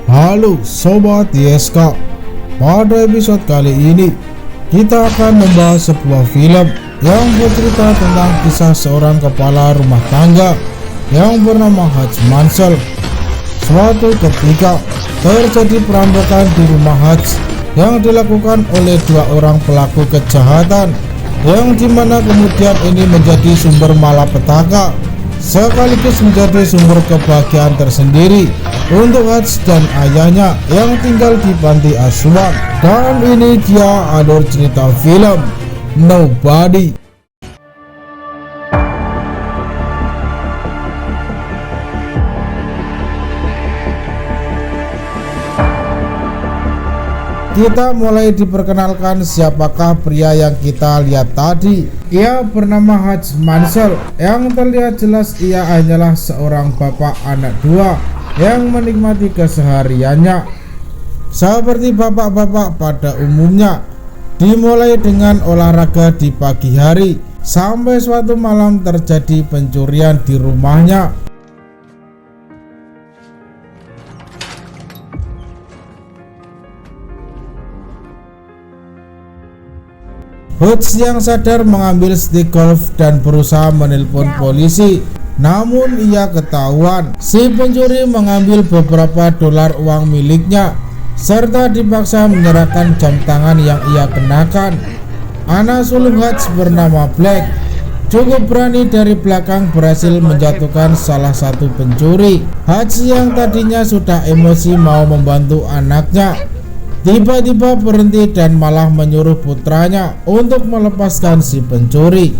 Halo Sobat YSK, pada episode kali ini kita akan membahas sebuah film yang bercerita tentang kisah seorang kepala rumah tangga yang bernama Haji Mansell. Suatu ketika terjadi perampokan di rumah Haji yang dilakukan oleh dua orang pelaku kejahatan, yang dimana kemudian ini menjadi sumber malapetaka sekaligus menjadi sumber kebahagiaan tersendiri untuk Haji dan ayahnya yang tinggal di panti asuhan. Dan ini dia alur cerita film Nobody. Kita mulai diperkenalkan siapakah pria yang kita lihat tadi. Ia bernama Haji Mansell, yang terlihat jelas ia hanyalah seorang bapak anak dua yang menikmati kesehariannya seperti bapak-bapak pada umumnya, dimulai dengan olahraga di pagi hari sampai suatu malam terjadi pencurian di rumahnya. Haji yang sadar mengambil stick golf dan berusaha menelpon polisi, namun ia ketahuan. Si pencuri mengambil beberapa dolar uang miliknya serta dipaksa menyerahkan jam tangan yang ia kenakan. Anak sulung Haji bernama Black cukup berani dari belakang berhasil menjatuhkan salah satu pencuri. Haji yang tadinya sudah emosi mau membantu anaknya tiba-tiba berhenti dan malah menyuruh putranya untuk melepaskan si pencuri.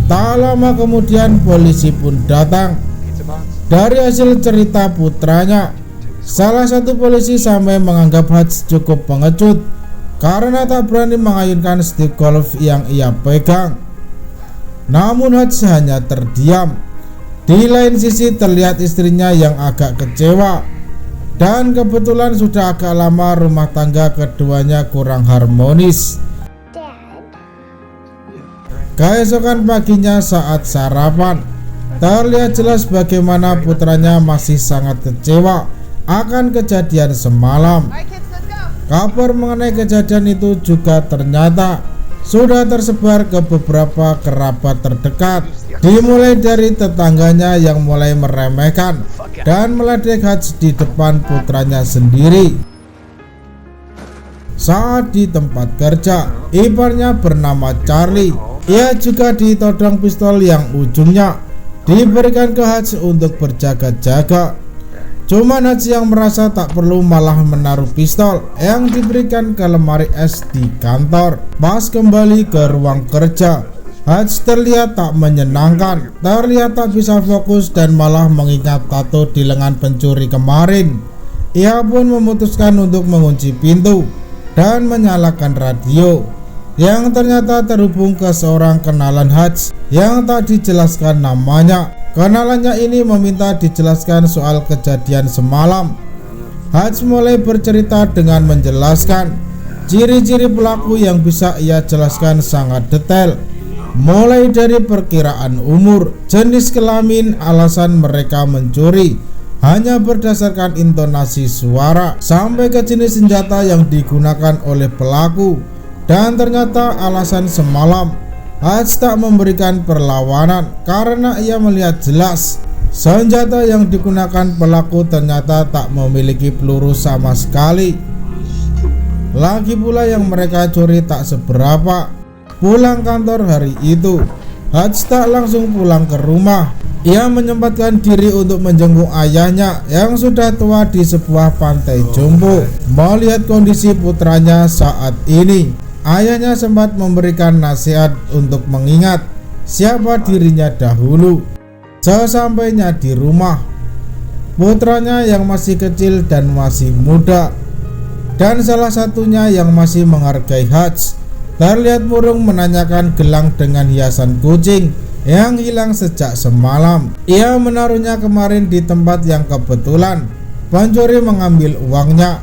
Tak lama kemudian polisi pun datang. Dari hasil cerita putranya, salah satu polisi sampai menganggap Haji cukup pengecut karena tak berani mengayunkan stick golf yang ia pegang. Namun Haji hanya terdiam. Di lain sisi terlihat istrinya yang agak kecewa, dan kebetulan sudah agak lama rumah tangga keduanya kurang harmonis. Keesokan paginya saat sarapan, terlihat jelas bagaimana putranya masih sangat kecewa akan kejadian semalam. Kabar mengenai kejadian itu juga ternyata sudah tersebar ke beberapa kerabat terdekat, dimulai dari tetangganya yang mulai meremehkan dan meledek Haji di depan putranya sendiri. Saat di tempat kerja, iparnya bernama Charlie, ia juga ditodong pistol yang ujungnya diberikan ke Haji untuk berjaga-jaga. Cuman Haji yang merasa tak perlu malah menaruh pistol yang diberikan ke lemari es di kantor. Pas kembali ke ruang kerja, Haji terlihat tak menyenangkan, terlihat tak bisa fokus dan malah mengingat tato di lengan pencuri kemarin. Ia pun memutuskan untuk mengunci pintu dan menyalakan radio yang ternyata terhubung ke seorang kenalan Haji yang tak dijelaskan namanya. Kenalannya ini meminta dijelaskan soal kejadian semalam. Haji mulai bercerita dengan menjelaskan ciri-ciri pelaku yang bisa ia jelaskan sangat detail, mulai dari perkiraan umur, jenis kelamin, alasan mereka mencuri hanya berdasarkan intonasi suara, sampai ke jenis senjata yang digunakan oleh pelaku. Dan ternyata alasan semalam Haji tak memberikan perlawanan karena ia melihat jelas senjata yang digunakan pelaku ternyata tak memiliki peluru sama sekali. Lagi pula yang mereka curi tak seberapa. Pulang kantor hari itu, Haji tak langsung pulang ke rumah. Ia menyempatkan diri untuk menjenguk ayahnya yang sudah tua di sebuah pantai jompo. Melihat kondisi putranya saat ini, ayahnya sempat memberikan nasihat untuk mengingat siapa dirinya dahulu. Sesampainya di rumah, putranya yang masih kecil dan masih muda, dan salah satunya yang masih menghargai Haji, terlihat murung menanyakan gelang dengan hiasan kucing yang hilang sejak semalam. Ia menaruhnya kemarin di tempat yang kebetulan pencuri mengambil uangnya.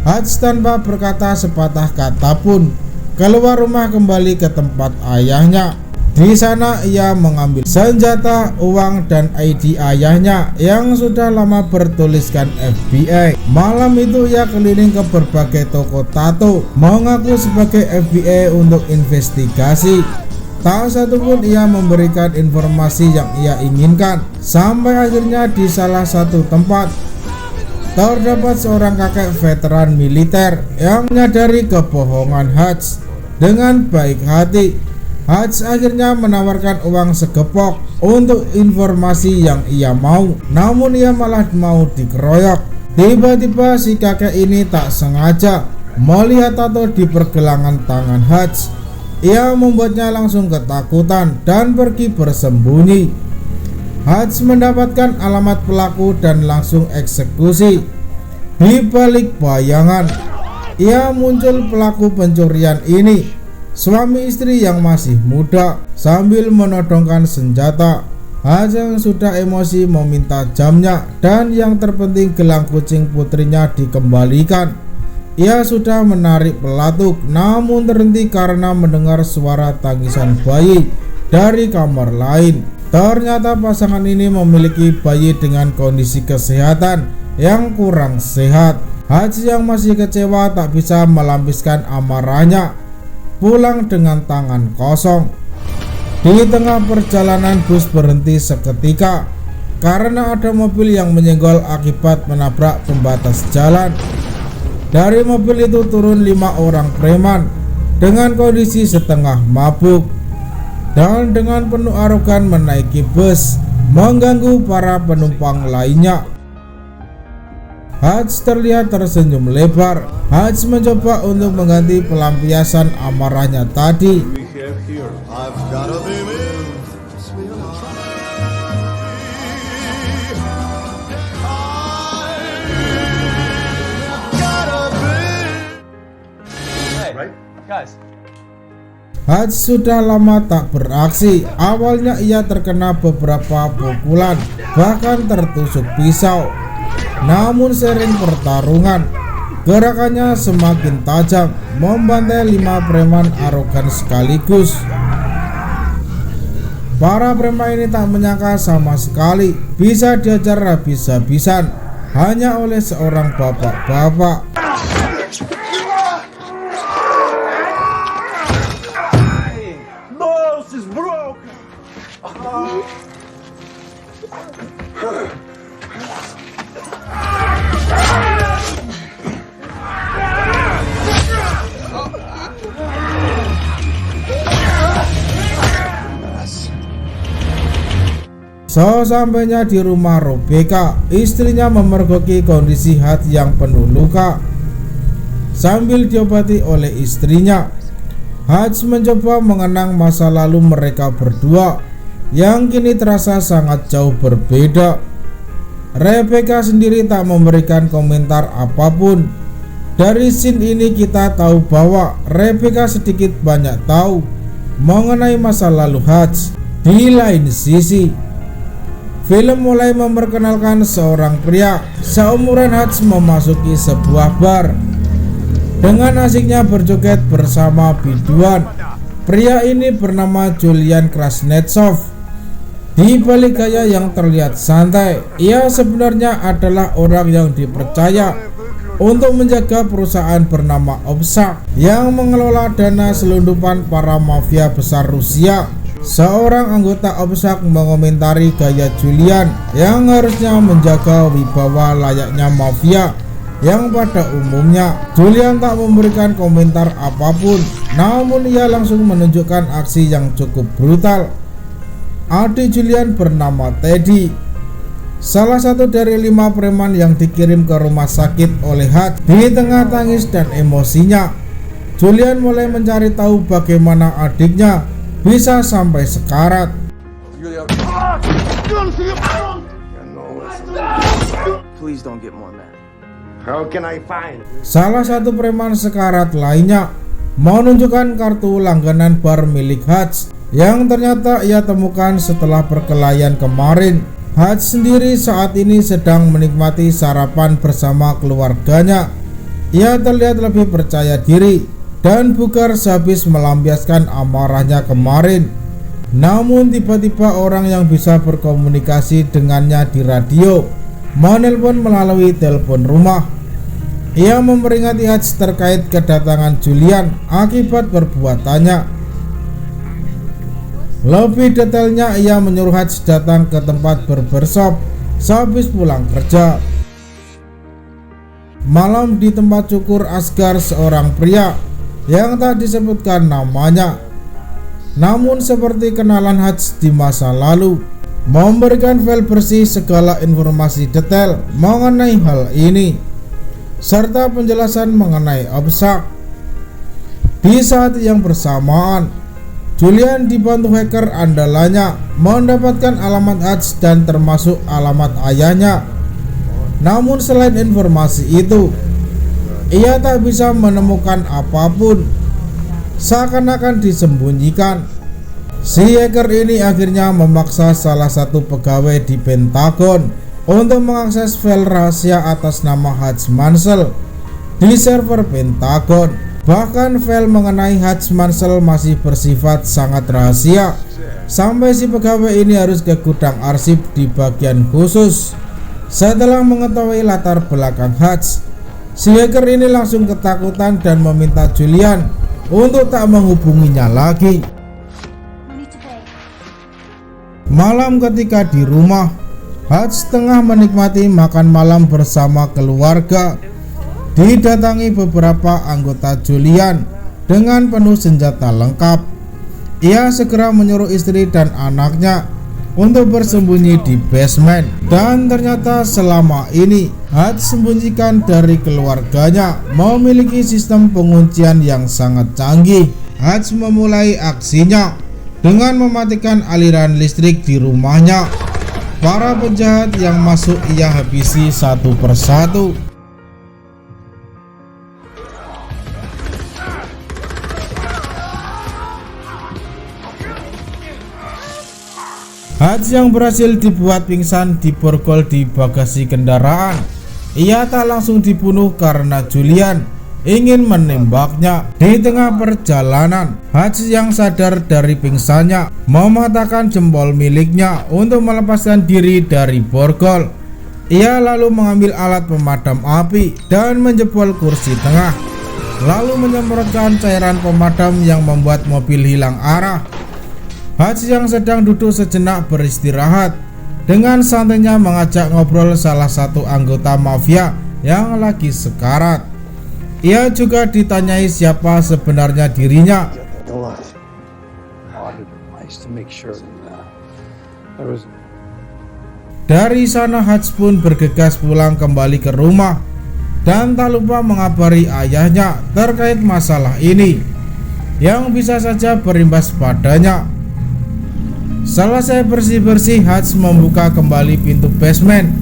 Haji tanpa berkata sepatah kata pun keluar rumah kembali ke tempat ayahnya. Di sana ia mengambil senjata, uang, dan ID ayahnya yang sudah lama bertuliskan FBI. Malam itu ia keliling ke berbagai toko tato, mengaku sebagai FBI untuk investigasi. Tak satupun ia memberikan informasi yang ia inginkan. Sampai akhirnya di salah satu tempat terdapat seorang kakek veteran militer yang menyadari kebohongan Hutch. Dengan baik hati, Hutch akhirnya menawarkan uang segepok untuk informasi yang ia mau, namun ia malah mau dikeroyok. Tiba-tiba si kakek ini tak sengaja melihat tato di pergelangan tangan Hutch. Ia membuatnya langsung ketakutan dan pergi bersembunyi. Hutch mendapatkan alamat pelaku dan langsung eksekusi. Di balik bayangan, ia muncul pelaku pencurian ini, suami istri yang masih muda, sambil menodongkan senjata. Hutch yang sudah emosi meminta jamnya dan yang terpenting gelang kucing putrinya dikembalikan. Ia sudah menarik pelatuk namun terhenti karena mendengar suara tangisan bayi dari kamar lain. Ternyata pasangan ini memiliki bayi dengan kondisi kesehatan yang kurang sehat. Hutch yang masih kecewa tak bisa melampiaskan amarahnya, pulang dengan tangan kosong. Di tengah perjalanan bus berhenti seketika karena ada mobil yang menyenggol akibat menabrak pembatas jalan. Dari mobil itu turun 5 orang preman dengan kondisi setengah mabuk dan dengan penuh arogan menaiki bus, mengganggu para penumpang lainnya. Hutch terlihat tersenyum lebar. Hutch mencoba untuk mengganti pelampiasan amarahnya tadi. Hutch sudah lama tak beraksi. Awalnya ia terkena beberapa pukulan, bahkan tertusuk pisau. Namun sering pertarungan, gerakannya semakin tajam, membantai 5 preman arogan sekaligus. Para preman ini tak menyangka sama sekali bisa diajar habis-habisan hanya oleh seorang bapak-bapak. Sesampainya di rumah Rebecca, istrinya memergoki kondisi Hutch yang penuh luka. Sambil diobati oleh istrinya, Hutch mencoba mengenang masa lalu mereka berdua yang kini terasa sangat jauh berbeda. Rebecca sendiri tak memberikan komentar apapun. Dari scene ini kita tahu bahwa Rebecca sedikit banyak tahu mengenai masa lalu Hutch. Di lain sisi, film mulai memperkenalkan seorang pria seumuran Hutch memasuki sebuah bar. Dengan asiknya berjoget bersama biduan, pria ini bernama Julian Krasnetsov. Di balik gaya yang terlihat santai, ia sebenarnya adalah orang yang dipercaya untuk menjaga perusahaan bernama Obsak yang mengelola dana selundupan para mafia besar Rusia. Seorang anggota Obsak mengomentari gaya Julian yang harusnya menjaga wibawa layaknya mafia yang pada umumnya. Julian tak memberikan komentar apapun, namun ia langsung menunjukkan aksi yang cukup brutal. Adik Julian bernama Teddy, salah satu dari 5 preman yang dikirim ke rumah sakit oleh Hutch. Di tengah tangis dan emosinya, Julian mulai mencari tahu bagaimana adiknya bisa sampai sekarat. Salah satu preman sekarat lainnya menunjukkan kartu langganan bar milik Hutch yang ternyata ia temukan setelah perkelahian kemarin. Hutch sendiri saat ini sedang menikmati sarapan bersama keluarganya. Ia terlihat lebih percaya diri dan bugar sehabis melampiaskan amarahnya kemarin. Namun tiba-tiba orang yang bisa berkomunikasi dengannya di radio menelpon melalui telepon rumah. Ia memperingati Hutch terkait kedatangan Julian akibat perbuatannya. Lebih detailnya, ia menyuruh Hutch datang ke tempat barbershop sehabis pulang kerja. Malam di tempat cukur Asgar, seorang pria yang tak disebutkan namanya, namun seperti kenalan Hutch di masa lalu, memberikan file bersih segala informasi detail mengenai hal ini, serta penjelasan mengenai obsak. Di saat yang bersamaan, Julian dibantu hacker andalannya mendapatkan alamat Hutch dan termasuk alamat ayahnya. Namun selain informasi itu, ia tak bisa menemukan apapun, seakan-akan disembunyikan. Si hacker ini akhirnya memaksa salah satu pegawai di Pentagon untuk mengakses file rahasia atas nama Hutch Mansell di server Pentagon. Bahkan file mengenai Hutch Mansell masih bersifat sangat rahasia, sampai si pegawai ini harus ke gudang arsip di bagian khusus. Setelah mengetahui latar belakang Hutch, si hacker ini langsung ketakutan dan meminta Julian untuk tak menghubunginya lagi. Malam ketika di rumah, Hutch tengah menikmati makan malam bersama keluarga, didatangi beberapa anggota Julian dengan penuh senjata lengkap. Ia segera menyuruh istri dan anaknya untuk bersembunyi di basement, dan ternyata selama ini Hutch sembunyikan dari keluarganya memiliki sistem penguncian yang sangat canggih. Hutch memulai aksinya dengan mematikan aliran listrik di rumahnya. Para penjahat yang masuk ia habisi satu persatu. Hutch yang berhasil dibuat pingsan diborgol di bagasi kendaraan. Ia tak langsung dibunuh karena Julian ingin menembaknya. Di tengah perjalanan, Hutch yang sadar dari pingsannya mematahkan jempol miliknya untuk melepaskan diri dari borgol. Ia lalu mengambil alat pemadam api dan menjebol kursi tengah, lalu menyemprotkan cairan pemadam yang membuat mobil hilang arah. Hutch yang sedang duduk sejenak beristirahat dengan santainya mengajak ngobrol salah satu anggota mafia yang lagi sekarat. Ia juga ditanyai siapa sebenarnya dirinya. Dari sana Hutch pun bergegas pulang kembali ke rumah dan tak lupa mengabari ayahnya terkait masalah ini yang bisa saja berimbas padanya. Selesai bersih-bersih, Hutch membuka kembali pintu basement.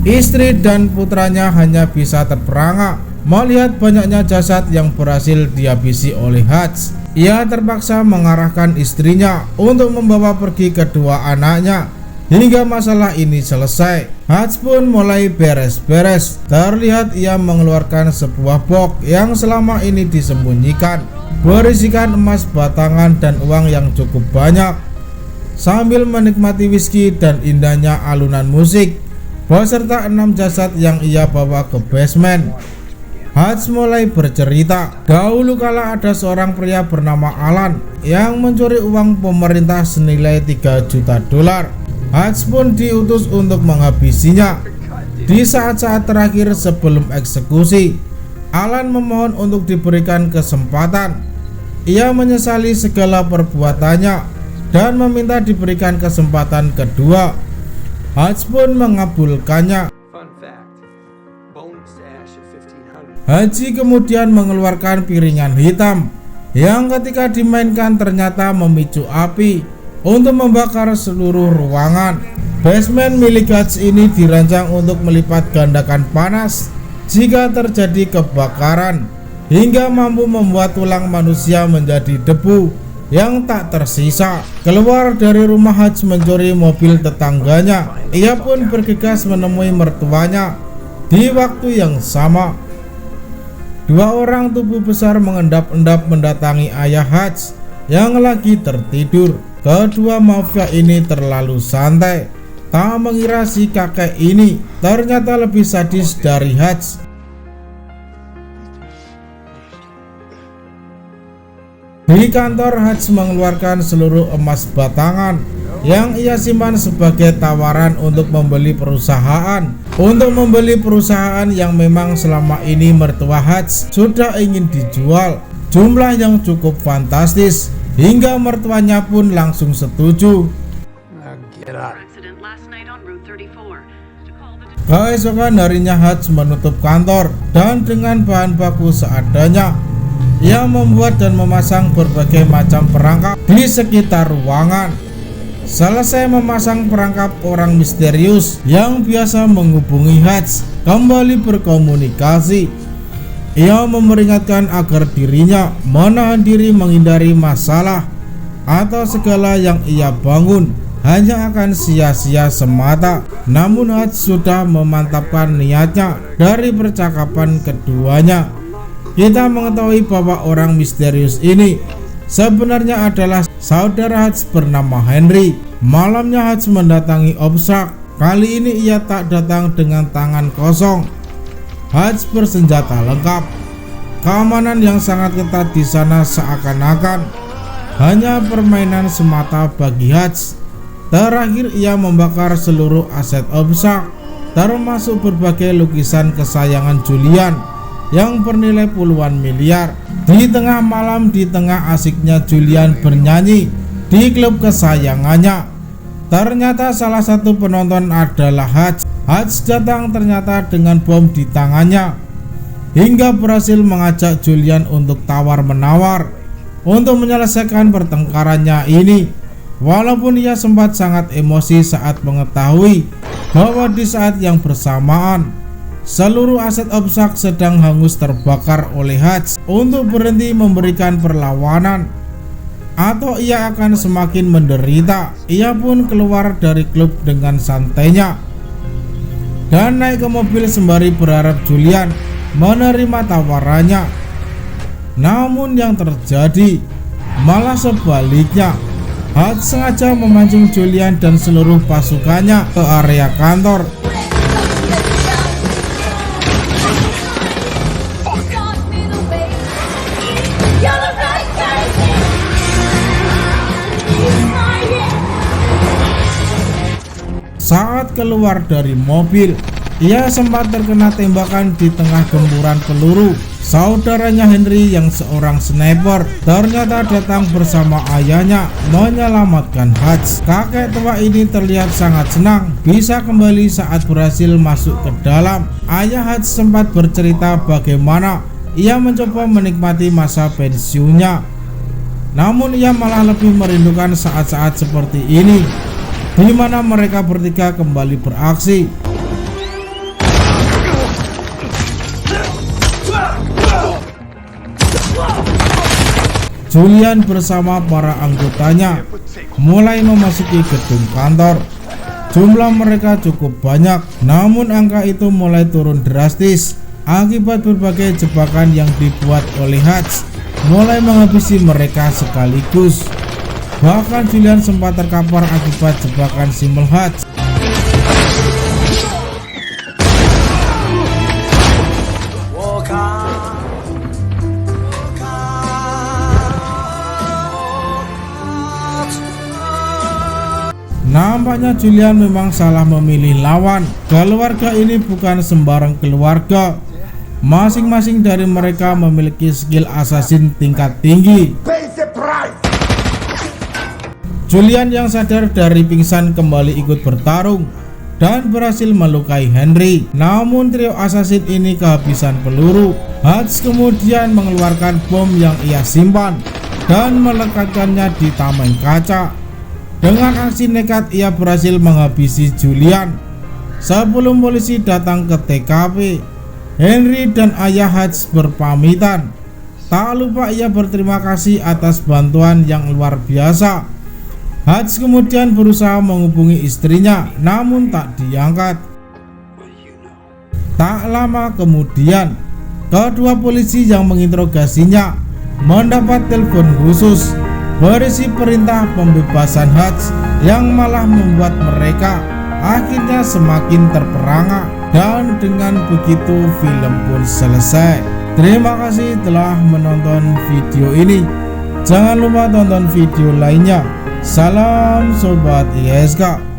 Istri dan putranya hanya bisa terperangah melihat banyaknya jasad yang berhasil dihabisi oleh Hutch. Ia terpaksa mengarahkan istrinya untuk membawa pergi kedua anaknya hingga masalah ini selesai. Hutch pun mulai beres-beres. Terlihat ia mengeluarkan sebuah box yang selama ini disembunyikan, berisikan emas batangan dan uang yang cukup banyak. Sambil menikmati whisky dan indahnya alunan musik beserta 6 jasad yang ia bawa ke basement, Hutch mulai bercerita. Dahulu kala ada seorang pria bernama Alan yang mencuri uang pemerintah senilai 3 juta dolar. Hutch pun diutus untuk menghabisinya. Di saat-saat terakhir sebelum eksekusi, Alan memohon untuk diberikan kesempatan. Ia menyesali segala perbuatannya dan meminta diberikan kesempatan kedua. Hutch pun mengabulkannya. Haji kemudian mengeluarkan piringan hitam yang ketika dimainkan ternyata memicu api untuk membakar seluruh ruangan. Basement milik Hutch ini dirancang untuk melipat gandakan panas jika terjadi kebakaran, hingga mampu membuat tulang manusia menjadi debu yang tak tersisa. Keluar dari rumah, Hutch mencuri mobil tetangganya. Ia pun bergegas menemui mertuanya. Di waktu yang sama, 2 orang tubuh besar mengendap-endap mendatangi ayah Hutch yang lagi tertidur. kedua mafia ini terlalu santai, tak mengira si kakek ini ternyata lebih sadis dari Hutch. Di kantor, Hutch mengeluarkan seluruh emas batangan yang ia simpan sebagai tawaran untuk membeli perusahaan. Untuk membeli perusahaan yang memang selama ini mertua Hutch sudah ingin dijual. Jumlah yang cukup fantastis, hingga mertuanya pun langsung setuju. Keesokan harinya Hutch menutup kantor dan dengan bahan baku seadanya ia membuat dan memasang berbagai macam perangkap di sekitar ruangan. Selesai memasang perangkap, orang misterius yang biasa menghubungi Hutch kembali berkomunikasi. Ia memperingatkan agar dirinya menahan diri menghindari masalah atau segala yang ia bangun hanya akan sia-sia semata. Namun Hutch sudah memantapkan niatnya dari percakapan keduanya. Kita mengetahui bahwa orang misterius ini sebenarnya adalah saudara Hutch bernama Henry. Malamnya Hutch mendatangi Obshak. Kali ini ia tak datang dengan tangan kosong. Hutch bersenjata lengkap. Keamanan yang sangat ketat di sana seakan-akan hanya permainan semata bagi Hutch. Terakhir ia membakar seluruh aset Obshak, termasuk berbagai lukisan kesayangan Julian yang bernilai puluhan miliar. Di tengah malam, di tengah asiknya Julian bernyanyi di klub kesayangannya, ternyata salah satu penonton adalah Hutch. Hutch datang ternyata dengan bom di tangannya, hingga berhasil mengajak Julian untuk tawar-menawar untuk menyelesaikan pertengkarannya ini. Walaupun ia sempat sangat emosi saat mengetahui bahwa di saat yang bersamaan seluruh aset Obshak sedang hangus terbakar oleh Hutch. Untuk berhenti memberikan perlawanan atau ia akan semakin menderita, ia pun keluar dari klub dengan santainya dan naik ke mobil sembari berharap Julian menerima tawarannya. Namun yang terjadi malah sebaliknya. Hutch sengaja memancing Julian dan seluruh pasukannya ke area kantor. Saat keluar dari mobil, ia sempat terkena tembakan di tengah gempuran peluru. Saudaranya Henry yang seorang sniper ternyata datang bersama ayahnya menyelamatkan Hutch. Kakek tua ini terlihat sangat senang bisa kembali saat berhasil masuk ke dalam. Ayah Hutch sempat bercerita bagaimana ia mencoba menikmati masa pensiunnya, namun ia malah lebih merindukan saat-saat seperti ini di mana mereka bertiga kembali beraksi. Julian bersama para anggotanya mulai memasuki gedung kantor. Jumlah mereka cukup banyak, namun angka itu mulai turun drastis akibat berbagai jebakan yang dibuat oleh Hutch mulai menghabisi mereka sekaligus. Bahkan Julian sempat terkapar akibat jebakan Simul Hutch. Nampaknya Julian memang salah memilih lawan. Keluarga ini bukan sembarang keluarga. Masing-masing dari mereka memiliki skill assassin tingkat tinggi. Julian yang sadar dari pingsan kembali ikut bertarung dan berhasil melukai Henry. Namun trio assassin ini kehabisan peluru. Hutch kemudian mengeluarkan bom yang ia simpan dan melekatkannya di tameng kaca. Dengan aksi nekat ia berhasil menghabisi Julian. Sebelum polisi datang ke TKP, Henry dan ayah Hutch berpamitan. Tak lupa ia berterima kasih atas bantuan yang luar biasa. Hutch kemudian berusaha menghubungi istrinya, namun tak diangkat. Tak lama kemudian, kedua polisi yang menginterogasinya mendapat telepon khusus berisi perintah pembebasan Hajj yang malah membuat mereka akhirnya semakin terperangah, dan dengan begitu film pun selesai. Terima kasih telah menonton video ini. Jangan lupa tonton video lainnya. Salam Sobat ISK.